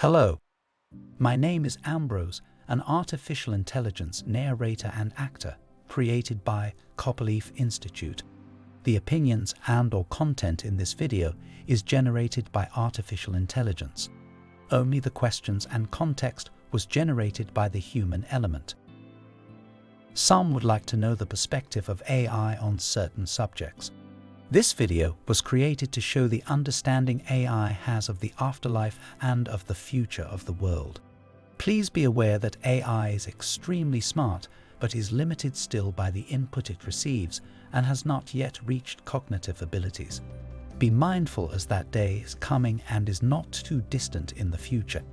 Hello, my name is Ambrose, an artificial intelligence narrator and actor created by Copperleaf Institute. The opinions and/or content in this video is generated by artificial intelligence. Only the questions and context was generated by the human element. Some would like to know the perspective of AI on certain subjects. This video was created to show the understanding AI has of the afterlife and of the future of the world. Please be aware that AI is extremely smart, but is limited still by the input it receives and has not yet reached cognitive abilities. Be mindful as that day is coming and is not too distant in the future.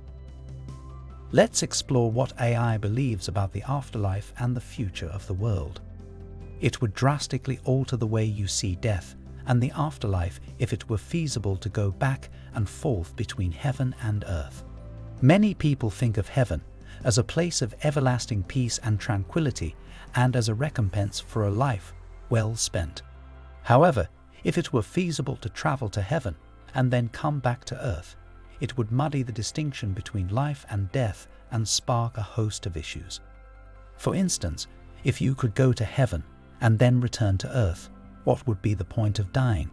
Let's explore what AI believes about the afterlife and the future of the world. It would drastically alter the way you see death and the afterlife if it were feasible to go back and forth between heaven and earth. Many people think of heaven as a place of everlasting peace and tranquility and as a recompense for a life well spent. However, if it were feasible to travel to heaven and then come back to earth, it would muddy the distinction between life and death and spark a host of issues. For instance, if you could go to heaven and then return to earth, what would be the point of dying?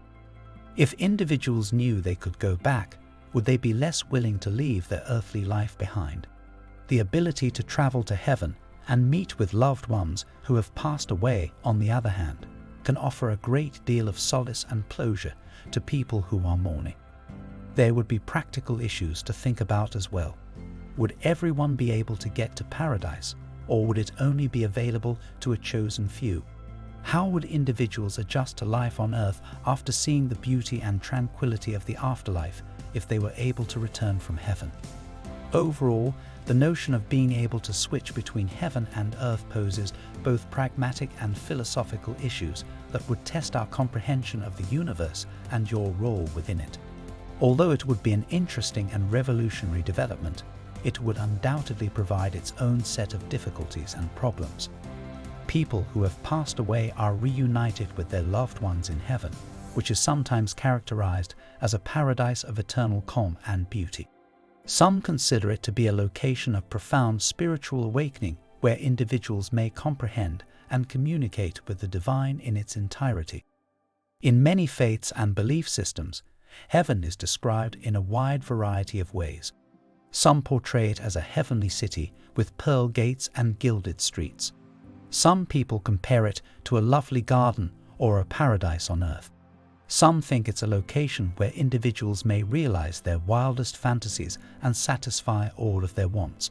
If individuals knew they could go back, would they be less willing to leave their earthly life behind? The ability to travel to heaven and meet with loved ones who have passed away, on the other hand, can offer a great deal of solace and closure to people who are mourning. There would be practical issues to think about as well. Would everyone be able to get to paradise, or would it only be available to a chosen few? How would individuals adjust to life on earth after seeing the beauty and tranquility of the afterlife if they were able to return from heaven? Overall, the notion of being able to switch between heaven and earth poses both pragmatic and philosophical issues that would test our comprehension of the universe and your role within it. Although it would be an interesting and revolutionary development, it would undoubtedly provide its own set of difficulties and problems. People who have passed away are reunited with their loved ones in heaven, which is sometimes characterized as a paradise of eternal calm and beauty. Some consider it to be a location of profound spiritual awakening where individuals may comprehend and communicate with the divine in its entirety. In many faiths and belief systems, heaven is described in a wide variety of ways. Some portray it as a heavenly city with pearl gates and gilded streets. Some people compare it to a lovely garden or a paradise on earth. Some think it's a location where individuals may realize their wildest fantasies and satisfy all of their wants.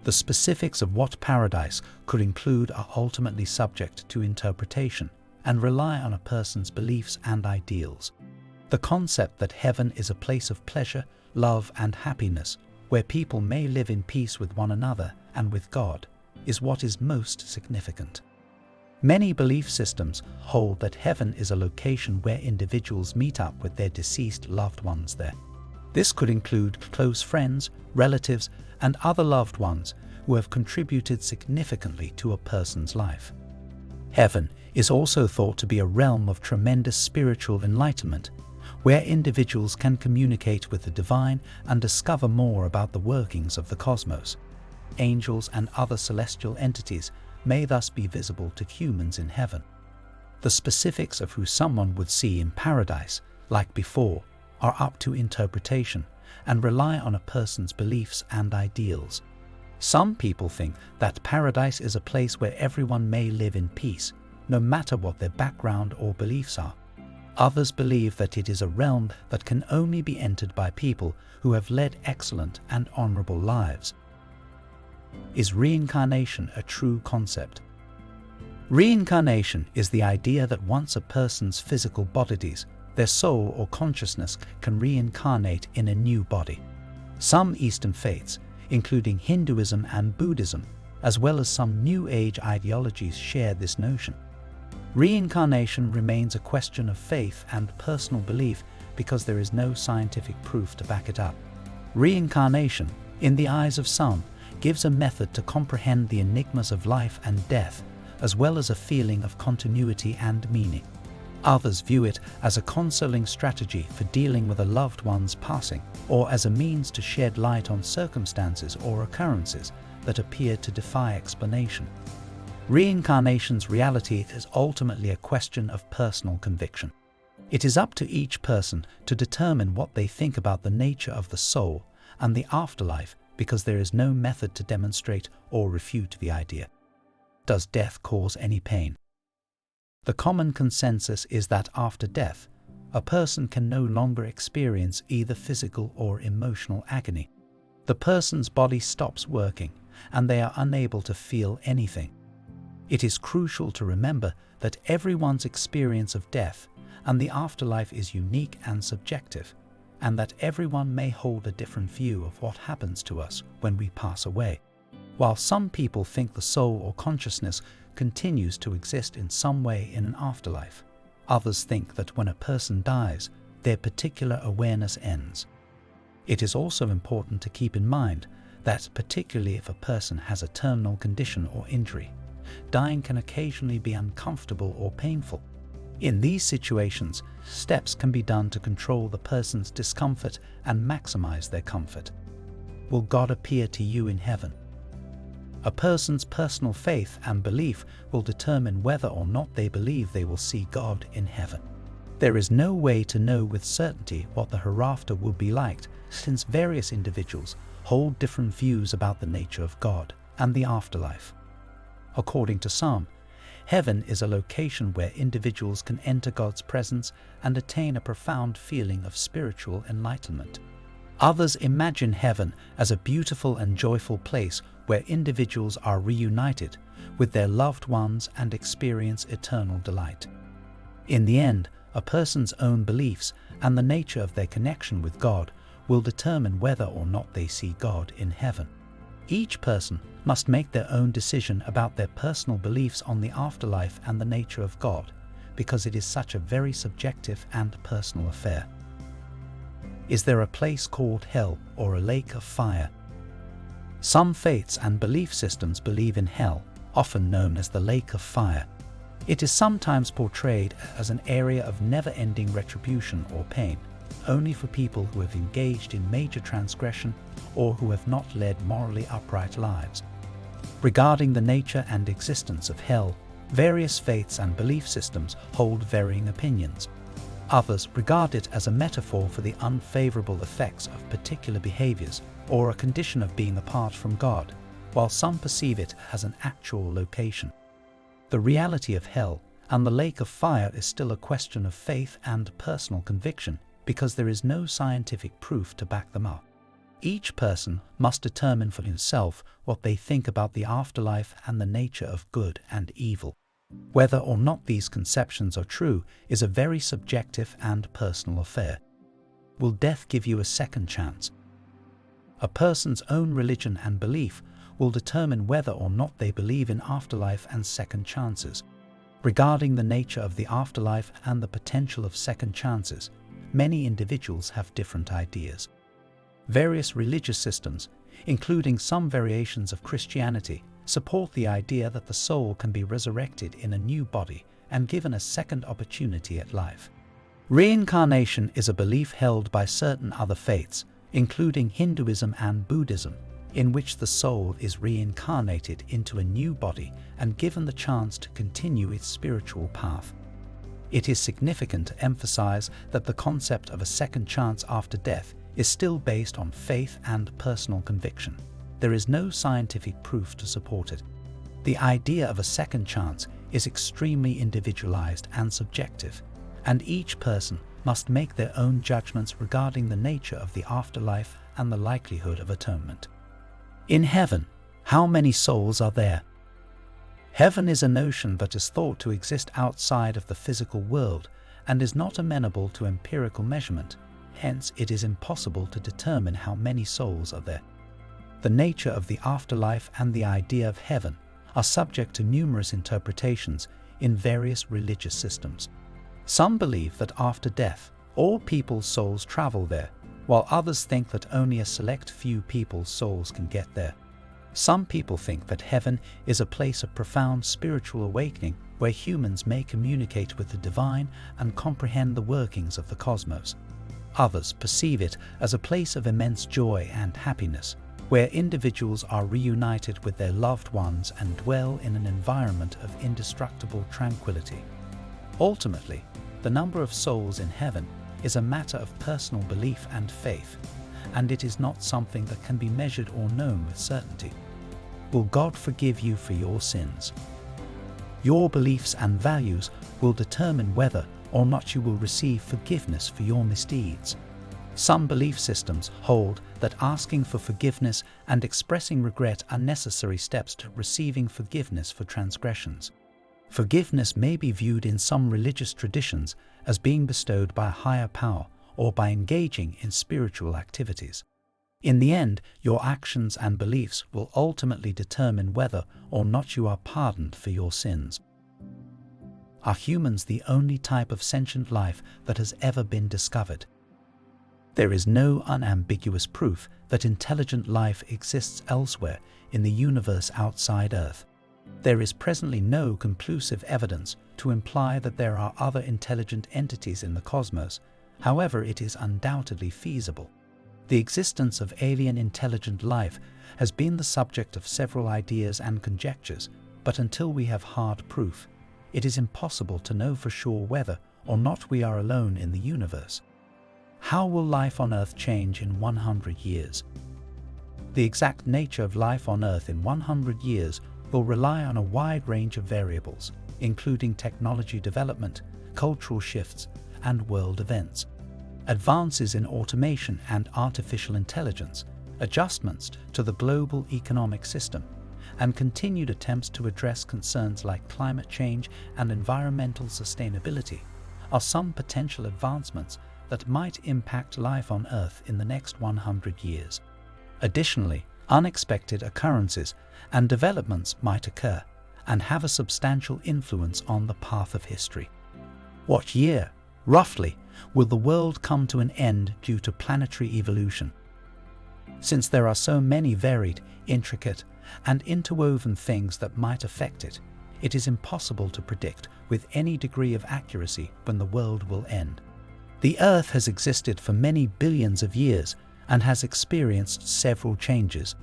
The specifics of what paradise could include are ultimately subject to interpretation and rely on a person's beliefs and ideals. The concept that heaven is a place of pleasure, love, and happiness, where people may live in peace with one another and with God, is what is most significant. Many belief systems hold that heaven is a location where individuals meet up with their deceased loved ones there. This could include close friends, relatives, and other loved ones who have contributed significantly to a person's life. Heaven is also thought to be a realm of tremendous spiritual enlightenment, where individuals can communicate with the divine and discover more about the workings of the cosmos. Angels and other celestial entities may thus be visible to humans in heaven. The specifics of who someone would see in paradise, like before, are up to interpretation and rely on a person's beliefs and ideals. Some people think that paradise is a place where everyone may live in peace, no matter what their background or beliefs are. Others believe that it is a realm that can only be entered by people who have led excellent and honorable lives. Is reincarnation a true concept? Reincarnation is the idea that once a person's physical body dies, their soul or consciousness can reincarnate in a new body. Some Eastern faiths, including Hinduism and Buddhism, as well as some New Age ideologies, share this notion. Reincarnation remains a question of faith and personal belief because there is no scientific proof to back it up. Reincarnation, in the eyes of some, gives a method to comprehend the enigmas of life and death, as well as a feeling of continuity and meaning. Others view it as a consoling strategy for dealing with a loved one's passing, or as a means to shed light on circumstances or occurrences that appear to defy explanation. Reincarnation's reality is ultimately a question of personal conviction. It is up to each person to determine what they think about the nature of the soul and the afterlife, because there is no method to demonstrate or refute the idea. Does death cause any pain? The common consensus is that after death, a person can no longer experience either physical or emotional agony. The person's body stops working, and they are unable to feel anything. It is crucial to remember that everyone's experience of death and the afterlife is unique and subjective, and that everyone may hold a different view of what happens to us when we pass away. While some people think the soul or consciousness continues to exist in some way in an afterlife, others think that when a person dies, their particular awareness ends. It is also important to keep in mind that, particularly if a person has a terminal condition or injury, dying can occasionally be uncomfortable or painful. In these situations, steps can be done to control the person's discomfort and maximize their comfort. Will God appear to you in heaven? A person's personal faith and belief will determine whether or not they believe they will see God in heaven. There is no way to know with certainty what the hereafter will be like, since various individuals hold different views about the nature of God and the afterlife. According to some, heaven is a location where individuals can enter God's presence and attain a profound feeling of spiritual enlightenment. Others imagine heaven as a beautiful and joyful place where individuals are reunited with their loved ones and experience eternal delight. In the end, a person's own beliefs and the nature of their connection with God will determine whether or not they see God in heaven. Each person must make their own decision about their personal beliefs on the afterlife and the nature of God, because it is such a very subjective and personal affair. Is there a place called hell or a lake of fire? Some faiths and belief systems believe in hell, often known as the lake of fire. It is sometimes portrayed as an area of never-ending retribution or pain, only for people who have engaged in major transgression or who have not led morally upright lives. Regarding the nature and existence of hell, various faiths and belief systems hold varying opinions. Others regard it as a metaphor for the unfavorable effects of particular behaviors or a condition of being apart from God, while some perceive it as an actual location. The reality of hell and the lake of fire is still a question of faith and personal conviction, because there is no scientific proof to back them up. Each person must determine for himself what they think about the afterlife and the nature of good and evil. Whether or not these conceptions are true is a very subjective and personal affair. Will death give you a second chance? A person's own religion and belief will determine whether or not they believe in afterlife and second chances. Regarding the nature of the afterlife and the potential of second chances, many individuals have different ideas. Various religious systems, including some variations of Christianity, support the idea that the soul can be resurrected in a new body and given a second opportunity at life. Reincarnation is a belief held by certain other faiths, including Hinduism and Buddhism, in which the soul is reincarnated into a new body and given the chance to continue its spiritual path. It is significant to emphasize that the concept of a second chance after death is still based on faith and personal conviction. There is no scientific proof to support it. The idea of a second chance is extremely individualized and subjective, and each person must make their own judgments regarding the nature of the afterlife and the likelihood of atonement. In heaven, how many souls are there? Heaven is a notion that is thought to exist outside of the physical world and is not amenable to empirical measurement. Hence, it is impossible to determine how many souls are there. The nature of the afterlife and the idea of heaven are subject to numerous interpretations in various religious systems. Some believe that after death, all people's souls travel there, while others think that only a select few people's souls can get there. Some people think that heaven is a place of profound spiritual awakening where humans may communicate with the divine and comprehend the workings of the cosmos. Others perceive it as a place of immense joy and happiness, where individuals are reunited with their loved ones and dwell in an environment of indestructible tranquility. Ultimately, the number of souls in heaven is a matter of personal belief and faith, and it is not something that can be measured or known with certainty. Will God forgive you for your sins? Your beliefs and values will determine whether or not you will receive forgiveness for your misdeeds. Some belief systems hold that asking for forgiveness and expressing regret are necessary steps to receiving forgiveness for transgressions. Forgiveness may be viewed in some religious traditions as being bestowed by a higher power or by engaging in spiritual activities. In the end, your actions and beliefs will ultimately determine whether or not you are pardoned for your sins. Are humans the only type of sentient life that has ever been discovered? There is no unambiguous proof that intelligent life exists elsewhere in the universe outside Earth. There is presently no conclusive evidence to imply that there are other intelligent entities in the cosmos. However, it is undoubtedly feasible. The existence of alien intelligent life has been the subject of several ideas and conjectures, but until we have hard proof, it is impossible to know for sure whether or not we are alone in the universe. How will life on Earth change in 100 years? The exact nature of life on Earth in 100 years will rely on a wide range of variables, including technology development, cultural shifts, and world events. Advances in automation and artificial intelligence, adjustments to the global economic system, and continued attempts to address concerns like climate change and environmental sustainability are some potential advancements that might impact life on Earth in the next 100 years. Additionally, unexpected occurrences and developments might occur and have a substantial influence on the path of history. What year, roughly, will the world come to an end due to planetary evolution? Since there are so many varied, intricate, and interwoven things that might affect it, it is impossible to predict with any degree of accuracy when the world will end. The Earth has existed for many billions of years and has experienced several changes.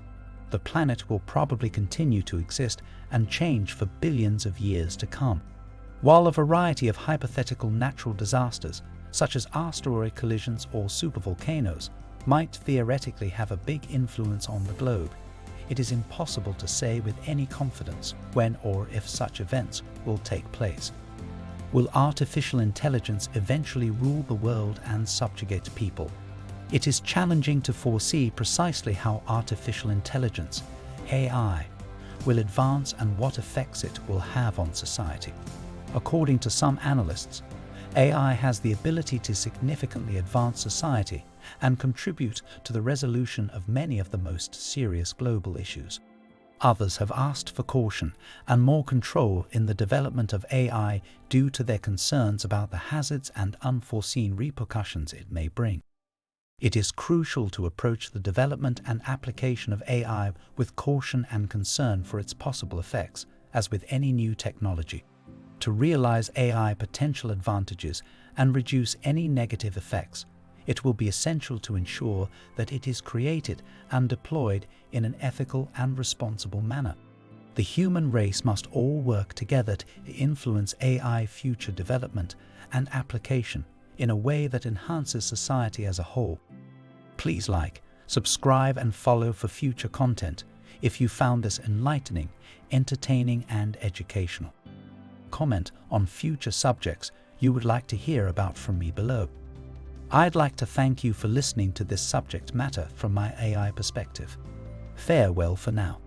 The planet will probably continue to exist and change for billions of years to come. While a variety of hypothetical natural disasters, such as asteroid collisions or supervolcanoes, might theoretically have a big influence on the globe, it is impossible to say with any confidence when or if such events will take place. Will artificial intelligence eventually rule the world and subjugate people? It is challenging to foresee precisely how artificial intelligence, AI, will advance and what effects it will have on society. According to some analysts, AI has the ability to significantly advance society and contribute to the resolution of many of the most serious global issues. Others have asked for caution and more control in the development of AI due to their concerns about the hazards and unforeseen repercussions it may bring. It is crucial to approach the development and application of AI with caution and concern for its possible effects, as with any new technology. To realize AI potential advantages and reduce any negative effects, it will be essential to ensure that it is created and deployed in an ethical and responsible manner. The human race must all work together to influence AI future development and application in a way that enhances society as a whole. Please like, subscribe, and follow for future content if you found this enlightening, entertaining, and educational. Comment on future subjects you would like to hear about from me below. I'd like to thank you for listening to this subject matter from my AI perspective. Farewell for now.